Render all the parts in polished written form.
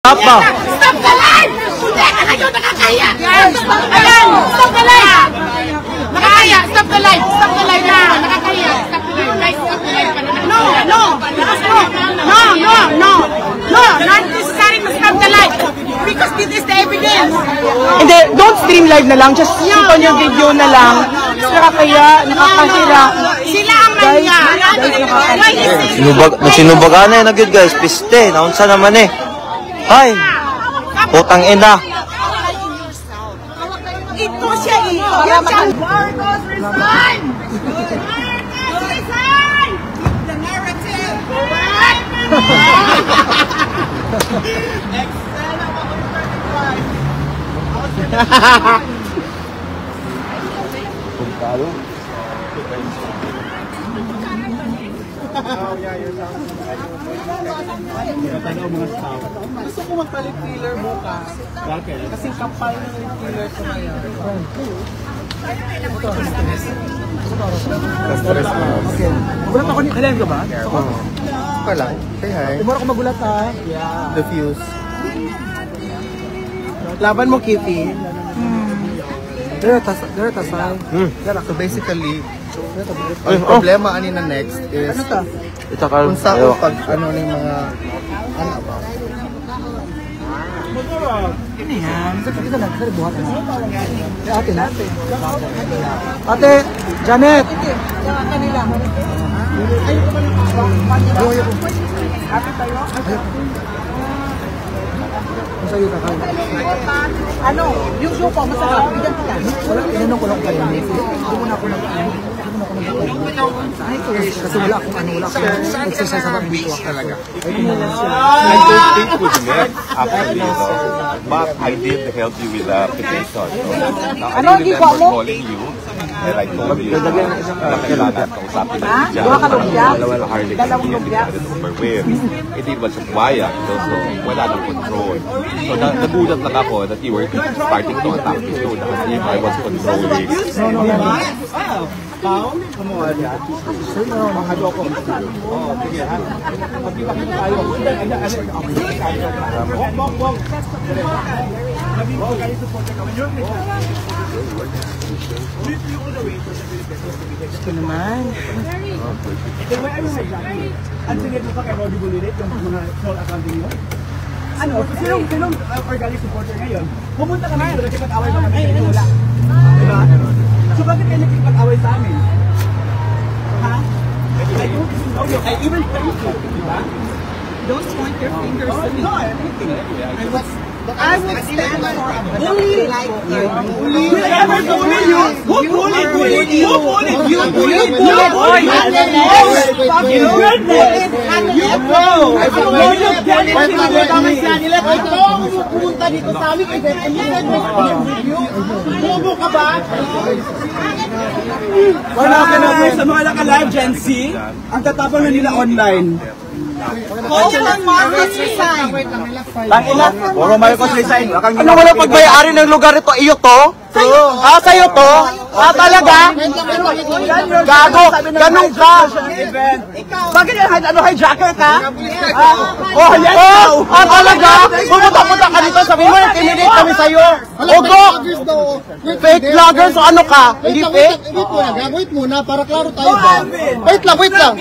Apa? Stop the live! Hindi ka kayo nakakaya! Stop the live! Stop the live! Nakakaya! Stop the live! Stop the live na! Nakakaya! Stop the live! Guys, stop the live! No! No! No! No! No! No! Not necessary to stop the live! Because this is the evidence! Hindi, don't stream live na lang. Just keep on your video na lang. Nakakaya, nakakasira. Sila ang manya! Sinubaga na yun agad guys. Piste, naunsa naman eh. Ay, putang ina. Ito siya eh. Marcos, resign! Marcos, resign! The narrative! Gusto ko magpalit filler bukas. Bakit? Kasi kapal ng filler ko ngayon. Stress mo. Okay. Magulat ako ni Kalian ka ba? Oo. Pa lang. Say hi. Tumura ko magulat ha. Yeah. The fuse. Laban mo, Kitty. There tasay. So basically, ang problema ani na next is kung saan pag ano ng mga ano ba? Ini yan. Kita lang. Kita buhat na. Ate na. Ate, Janet. Ate tayo. Sa'yo ka kayo. Ano? Yung sopa, masarap. Bigyan kita. Wala, inanong ko lang kayo. Hindi mo na ako nag-ano. Kasi wala akong ano, wala akong exercise sa pag-video talaga. I don't think we met after this, but I did help you with the application. Now, I remember calling you, and I told you na kailangan kausapin na siya. Harley overwhelmed. Hindi naman siya pumayag, so wala ng control. So nagulat lang ako that you were starting to attack me too, that if I was controlling. Kumuha niya. Sir, mga loko. Oo, sige ha. Pagkipakita tayo. Ito naman. Ang tingin mo pa kay Roddy Bulilit, yung mga small accounting mo? Ano, sinong organic supporter ngayon? Pumunta kami doon, nagkipag-away pa kami, hindi wala. Diba? So bakit kayo nagkipag-away sa amin? Ha? I even thank you, diba? Don't point your fingers to me. No, everything. I would stand for a bully like you. Will ever bully you? Who bullied you? Who bullied you? You bullied you? You goodness! You go! You're just getting nila. Ito ang pumunta dito sa amin. Bobo ka ba? Wala ka na po sa mga naka-live Gen Z. Ang tatapang na nila online. Call on Marcos resign. Tangina. Puro Marcos resign. Ano wala pagbayari ng lugar ito? Iyo to? Sa'yo to? Talaga? Gago. Ganun ka. Bakit hijacker ka? Talaga? Pumunta ka dito. Sabi mo, kinilate kami sa'yo. Ogo! Fake vlogger. So ano ka? Hindi fake? Wait muna, para klaro tayo ba? Wait lang.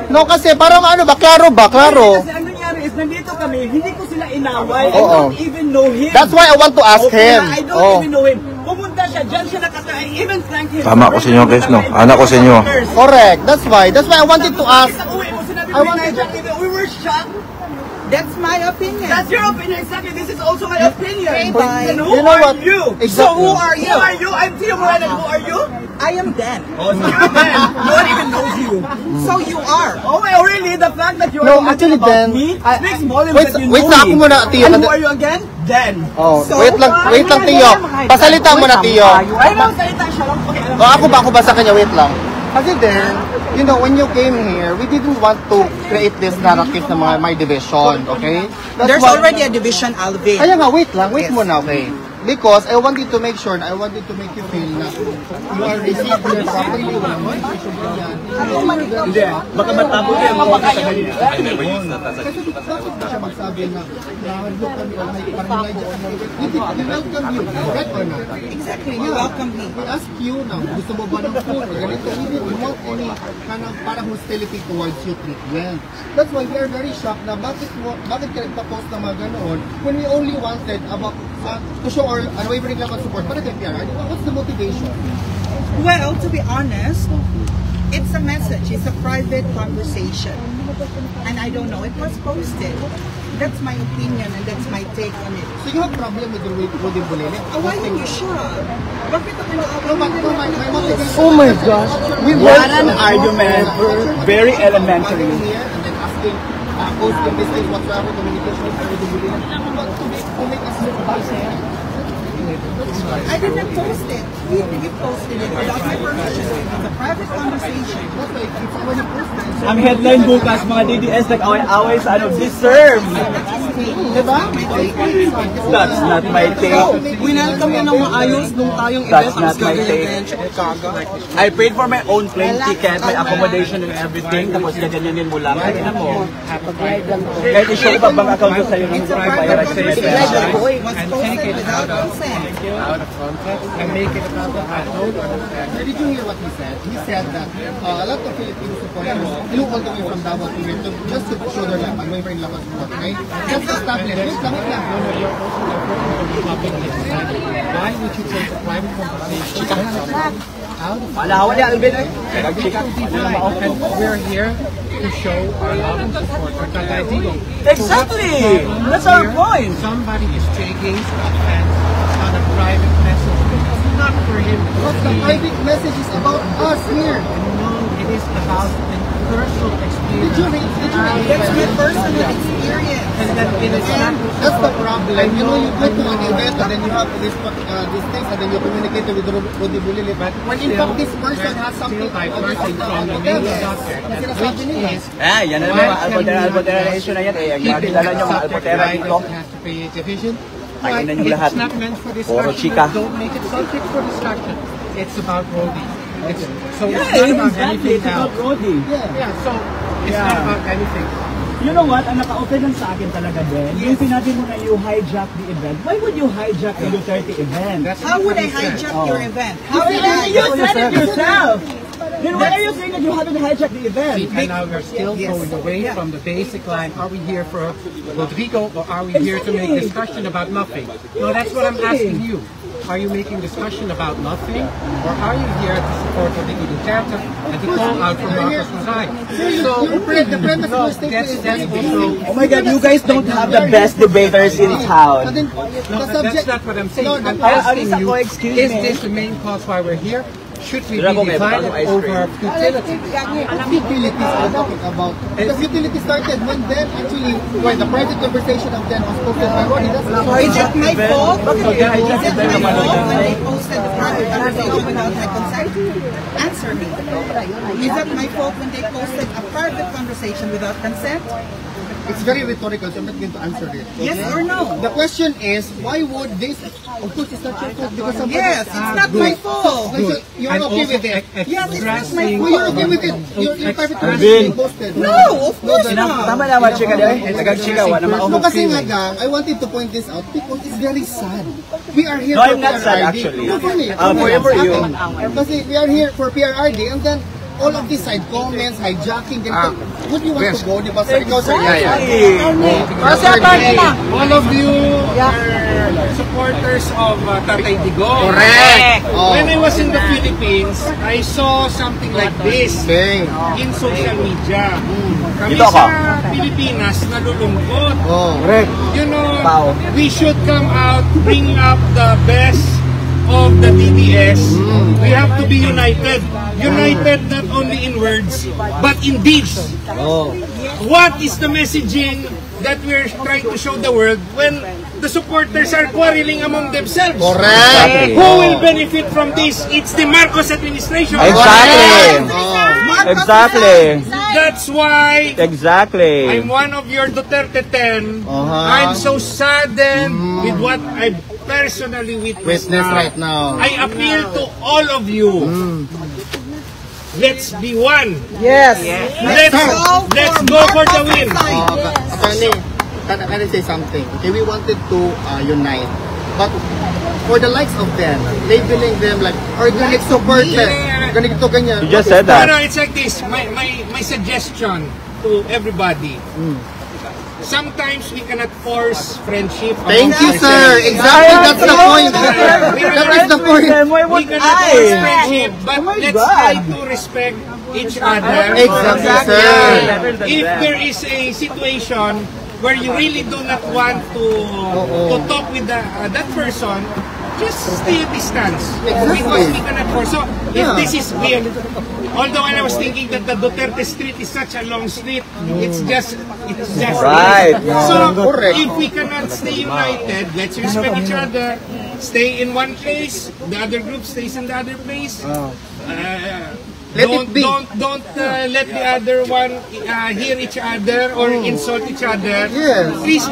No, kasi parang ano ba? Klaro ba? Klaro. Kasi ang nangyari is, nandito kami, hindi ko sila inaway. I don't even know him. That's why I want to ask him. I don't even know him. Pumunta siya, dyan siya nakatay. I even thank him. Tama ko sa inyo guys, no? Anak ko sa inyo. Correct. That's why I wanted to ask. Sa uwi mo, sinabi mo na we were shocked. That's my opinion. That's your opinion, exactly. This is also my opinion. Okay, bye. Then who You know are what? you? Exactly. So who are you? Who are you? I'm Tio Moreno. Who are you? I am Dan. Oh, so you're Dan. No one even knows you. So you are. Oh, really? The fact that you No, are actually, about Dan, me speaks volumes wait, that you wait know na me. ako muna, Tio. And who are you again? Dan. Oh, So, wait lang, Tio. Pasalita mo na, Tio. I know, salita siya lang. Okay, alam mo. Ako ba sa kanya? Wait lang. Kasi then, you know, when you came here, we didn't want to create this narrative na my division, okay? There's already a division, Alvin. Kaya nga, wait muna, okay? Because I wanted to make sure, I wanted to make you feel na you are received here properly. Walang mga issue yan. Hindi, baka matapos yan mga kasagaling. I never use that as a Kasi bakit ba siya magsabi na look kami o parang we welcome you, correct or not? Exactly, you welcome me. We ask you now, gusto mo ba ng food or ganito? We didn't want any kind of parang hostility towards you treatment. That's why we are very shocked na bakit ka nagpa-post na mga ganoon when we only wanted about to show our unwavering level of support para kay PRR. What's the motivation? Well, to be honest, it's a message. It's a private conversation. And I don't know, it was posted. That's my opinion and that's my take on it. So you have problem with Rudy Bulele? Why are you sure? Bakit ako My motivation. Oh my gosh. We had an argument, very elementary. Here and then asking, post the message whatsoever communication with Rudy Bulele. To make us look bad. I didn't post it. We posted it without my permission. It's a private conversation. That's why it's already posted. Ang headline bukas, mga DDS nag-away-away sa deserve. Diba? That's not my take. Winelcome yan ng maayos nung tayong That's event. not my take. I paid for my own plane ticket, my accommodation and everything, tapos gaganyanin mo lang. Kaya na mo. Kahit i-show pa bang account ko sa'yo ng bayaran sa Was posted without consent. Out of context and make it about the Did you hear what he said? He said that a lot of Filipino supporters flew all the way from Davao to here just to show their love, unwavering love and support, right? That's established. Wait lang. Why would you take a private conversation out of And we're here to show our love and support for Tatay Digong. Exactly! That's our point! Somebody is taking offense on a private message. It's not for him to But the see. private message is about us here. No, it is about a personal experience. Did you read That's my personal experience. And then it is not. That's the problem. You know, you go to an event and then you have these things and then you communicate with Rudy Bulele. But when in fact this person has something By person from the media doctor, which is Yan na naman, Albotera na issue na yan. Ang mga kilala nyo, mga Albotera dito. has to pay a division. Kainan nyo lahat. It's not meant for Puro discussion. chika. Don't make it subject for discussion. It's about Rodi. So it's Yeah, not about exactly. anything It's about else. Rodi. Yeah, so it's not about anything. You know what? Ang naka-open lang sa akin talaga din, yung sinabi mo na you hijack the event. Why would you hijack the Duterte event? That's How not would what I he said. hijack your event? How You did I said it yourself! Then why are you saying that you haven't hijacked the event? And now we're still going away from the basic line. Are we here for Rodrigo or are we here to make discussion about nothing? No, that's what I'm asking you. Are you making discussion about nothing? Or are you here to support Rodrigo Duterte and to call out for Marcos Mazay? So, the premise of your statement is that's also... Oh my God, you guys don't have the best debaters in town. the No, subject. that's not what I'm saying. No, I'm the- asking you, excuse is me. this the main cause why we're here? Should we Drabo be kayo, divided bagong ice over futility? Utilities are talking about. The utility started when then actually when the private conversation of then was posted by Roddy. That's not Is it my fault? Is So, yeah, I it just my said naman fault yun. when they posted the private conversation without my consent? Answer me. Is it my fault when they posted a private conversation without consent? It's very rhetorical, so I'm not going to answer it. Yes or no? The question is, why would this? Of course, it's not your fault because somebody. Yes, it's not my fault. So you're I'm okay also with it? Yes, it's not my Well, you're okay with it. Your private conversation posted. No, of course not. Tama naman, chika din. Nagag-chika, wala No, maumong kasi nga feeling. gang, I wanted to point this out because it's very sad. We are here No, for I'm not sad, PRRD. actually. No, for me. For you. Kasi we are here for PRRD and then all of these side comments, hijacking, ganito. Would you want to go, di ba? Sa ikaw, sir? All of you are supporters of Tatay Digong. Correct. When I was in the Philippines, I saw something like this Okay. in social media. Kami Dito ako. sa Pilipinas nalulungkot. Oh. You know, Wow. we should come out, bring up the best of the DDS. We have to be united. United not only in words, but in deeds. What is the messaging that we're trying to show the world when the supporters are quarreling among themselves? Correct. Who will benefit from this? It's the Marcos administration. Exactly. Exactly. That's why Exactly. I'm one of your Duterte 10. I'm so saddened with what I've personally witness Witness right now. I appeal to all of you. Let's be one. Yes. Let's go for the win. Attorney, can I say something? Okay, we wanted to unite. But for the likes of them, labeling them like organic supporters. Ganito, ganyan. You just said that. No, it's like this. My suggestion to everybody. Sometimes we cannot force friendship. Thank amongst you, sir. ourselves. Exactly, that's the point. That is the point. We cannot force friendship, but let's try to respect each other. Exactly, sir. If there is a situation where you really do not want to talk with that person, just stay a distance. Because we cannot force. So, if this is real, although when I was thinking that the Duterte Street is such a long street, it's just Right. So, if we cannot stay united, let's respect each other, stay in one place, the other group stays in the other place. Don't let the other one hear each other or insult each other. Please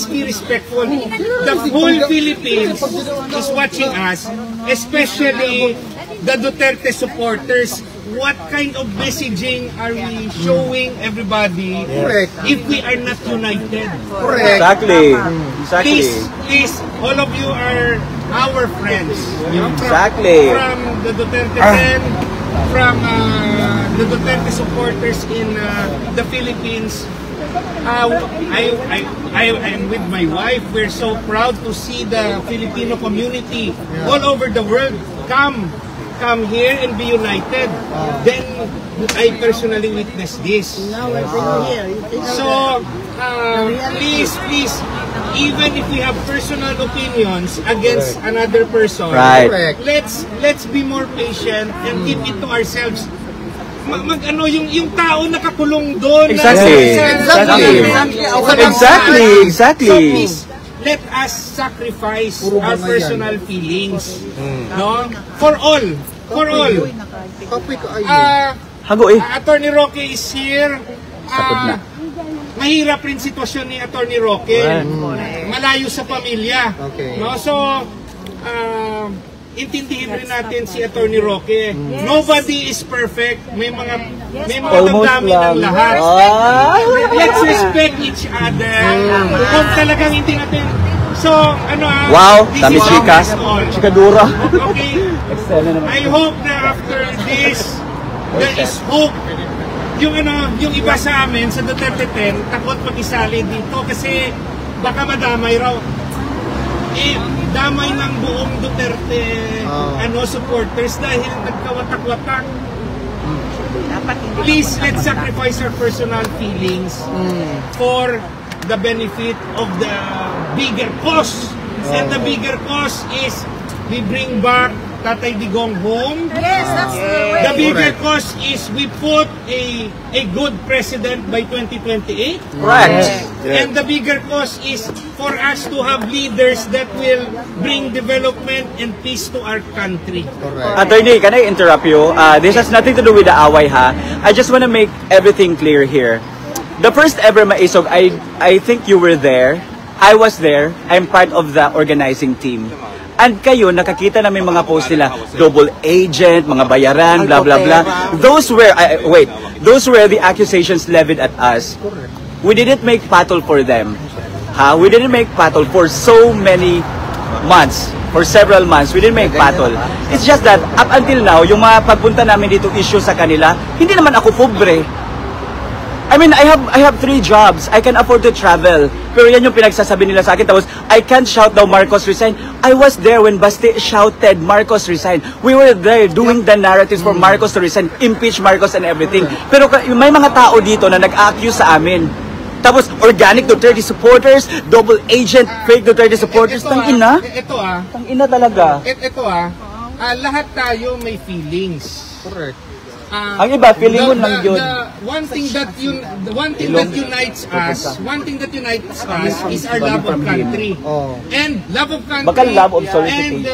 be respectful. The whole Philippines is watching us, especially the Duterte supporters. What kind of messaging are we showing everybody if we are not united? Exactly. Please, all of you are our friends. You know, Exactly. From the Duterte 10, from the Duterte supporters in the Philippines. I am with my wife. We're so proud to see the Filipino community all over the world come here and be united. Then I personally witnessed this. So please, even if we have personal opinions against another person, let's be more patient and keep it to ourselves. Yung tao nakakulong doon. Exactly. So please, let us sacrifice our personal feelings. No? For all. Attorney Roque is here. Mahirap rin sitwasyon ni Attorney Roque. Malayo sa pamilya. No? So, intindihin rin natin si Attorney Roque. Nobody is perfect. May mga damdamin ng lahat. Let's respect each other. Kung talagang hindi natin. So, wow, this dami is chikas. Chikadura. Okay. I hope na after this, there is hope. Yung iba sa amin, sa Duterte 10, takot mag-isali dito kasi baka madamay raw. Damay ng buong Duterte supporters dahil nagkawatak-watak. Please, let's sacrifice our personal feelings for the benefit of the bigger cause. And the bigger cause is we bring back Tatay Digong home. Yes, that's the way. The bigger cause is we put a good president by 2028. Correct. And the bigger cause is for us to have leaders that will bring development and peace to our country. Attorney, can I interrupt you? This has nothing to do with the away, ha? I just want to make everything clear here. The first ever Maisog, I think you were there. I was there. I'm part of the organizing team. And kayo, nakakita namin mga post nila, double agent, mga bayaran, blah, blah, blah. Those were, those were the accusations levied at us. We didn't make patol for them. We didn't make patol for so many months. For several months, we didn't make patol. It's just that, up until now, yung mga pagpunta namin dito issue sa kanila, hindi naman ako pobre. I mean, I have 3 jobs. I can afford to travel. Pero yan yung pinagsasabi nila sa akin. Tapos, I can't shout daw Marcos resign. I was there when Baste shouted Marcos resign. We were there doing the narratives for Marcos to resign, impeach Marcos and everything. Pero may mga tao dito na nag-accuse sa amin. Tapos, organic Duterte supporters, double agent, fake Duterte supporters. Tangina. Tangina talaga. Lahat tayo may feelings. Correct. Ang iba, feeling mo lang yun. One thing that unites us is our love of country. And love of country. Baka love of solicitation.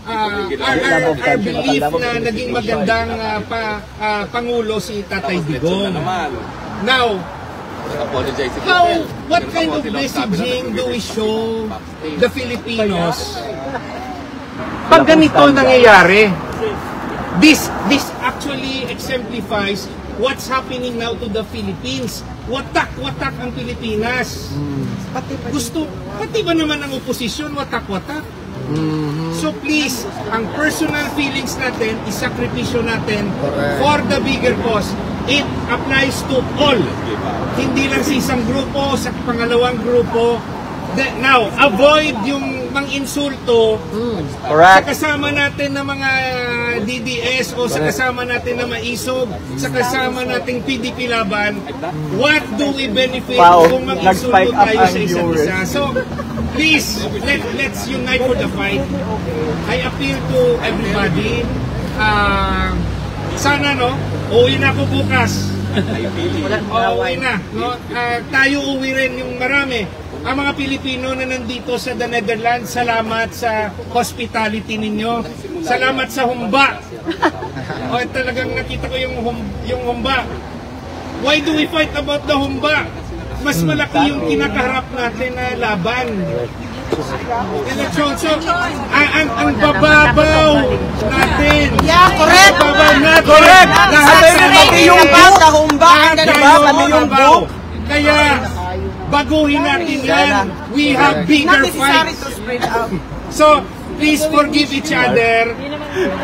And our belief na naging magandang Pangulo si Tatay Digong. Now, what kind of messaging do we show the Filipinos pag ganito nangyayari? This actually exemplifies what's happening now to the Philippines. Watak-watak ang Pilipinas. Pati ba naman ang oposisyon, watak-watak? So please, ang personal feelings natin, isakripisyo natin for the bigger cause. It applies to all. Hindi lang sa isang grupo, sa pangalawang grupo. Now, avoid yung mang-insulto sa kasama natin na mga DDS o sa kasama natin na maisog, sa kasama nating PDP laban. What do we benefit kung mang-insulto tayo sa isa't isa? So, please, let's unite for the fight. I appeal to everybody. Sana, no? Uwi na ako bukas. Uwi na. No? Tayo uwi rin yung marami. Ang mga Pilipino na nandito sa The Netherlands, salamat sa hospitality ninyo. Salamat sa humba. Talagang nakita ko yung humba. Why do we fight about the humba? Mas malaki yung kinakaharap natin na laban. Eleksyon. So, ang bababaw natin. Yeah, correct. Bababaw natin. Correct. Lahat sa Pati yung book sa humba. Pati yung book. Kaya, baguhin natin yan. We have bigger fights. So, please forgive each other.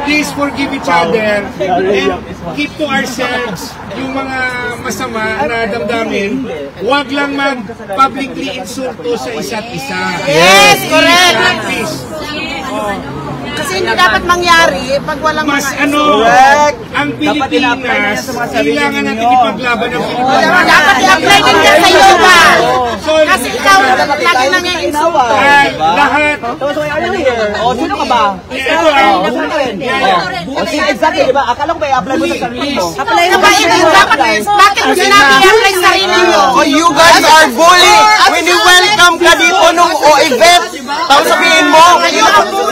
Please forgive each other. And keep to ourselves yung mga masama na damdamin. Huwag lang mag-publicly insulto sa isa't isa. Yes, correct. Please. Kasi hindi dapat mangyari pag walang Mas mga ang Pilipinas, kailangan natin ipaglaban ang Pilipinas. dapat i-apply din ka sa yoga. Kasi ikaw, lagi na niya insulto. Lahat. Sino ka ba? Exactly, di ba? Akala ko ba i-apply mo sa sarili mo? Apply mo ba ito? Bakit mo sinabi i-apply sa sarili mo? Oh, you guys are bully! When you welcome ka dito nung event, tapos sabihin mo,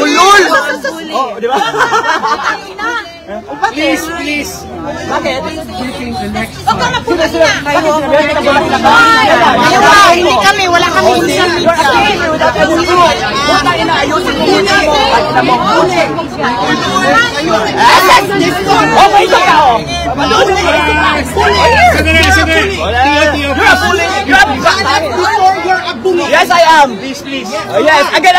ulul! Oh, di ba? Please, please. Bakit? Huwag ka na po na hindi kami, wala kami social media. Okay ka ka, oh! Yes, I am! Please, please. Oh, yes, again!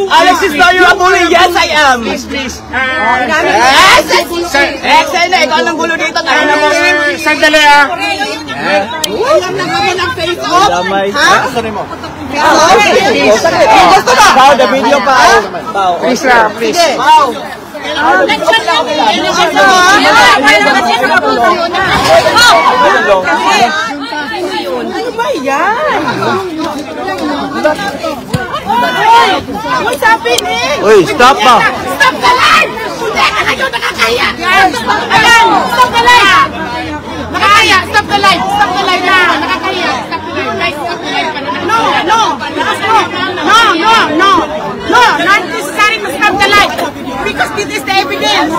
Alexis, now you're a bully! Yes, I am! Please, please. Yes! Excel na, ikaw ang gulo dito. Sandali ah. Damay. Sorry mo. Pao, the video pa. Please lang, please. Pao. Ano ba yan? What's happening? Uy, stop ba? Stop the live! Hindi ka kayo nakakaya! Stop the live! Nakakaya! Stop the live! Stop the live na! Nakakaya! Stop the live! Guys, stop the live! No! Not necessary to stop the live! Because this is the evidence!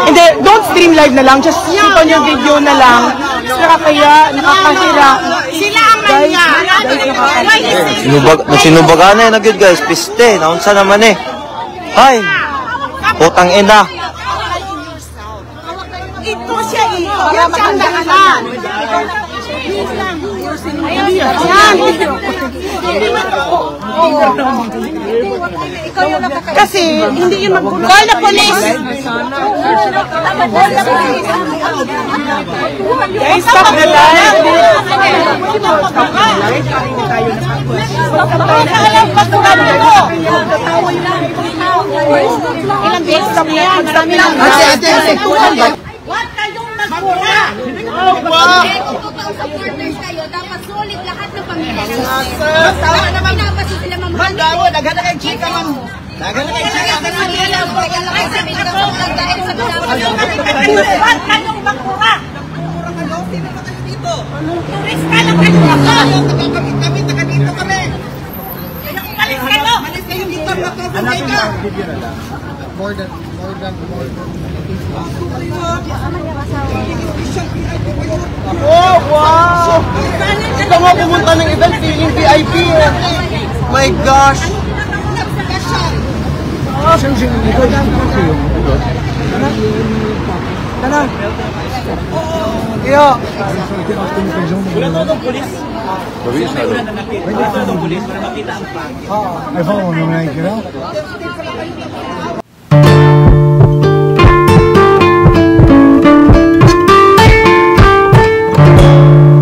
Hindi, don't stream live na lang. Just shoot on your video na lang. Nakakaya, nakakasira. Sila ang manya! Why is it? Nagsinubaga na yun agad guys, piste, naunsa naman eh. Ay, putang ina. Ito siya eh. Yan siya ang dahilan. Kasi hindi yun mag-call na police. Guys, stop the live. Ilang beses na yan. Marami lang. Huwag kayong magmura. Supporters kayo, dapat solid lahat ng pamilya. Tama naman pinapasi sila mamahal. Dawo, nagana kay chika, ma'am. Nagana kay chika. Huwag kayong magmura. Turis ka lang kayo. Kami, taga dito kami. Malis kayo. Hanapin mo ang video na lang. more than. Oh, wow! Ikaw nga pumunta ng event, feeling VIP. My gosh! Iyo! Wala to itong pulis. Wala na nakita. Wala to itong pulis para makita ang fact. I follow him,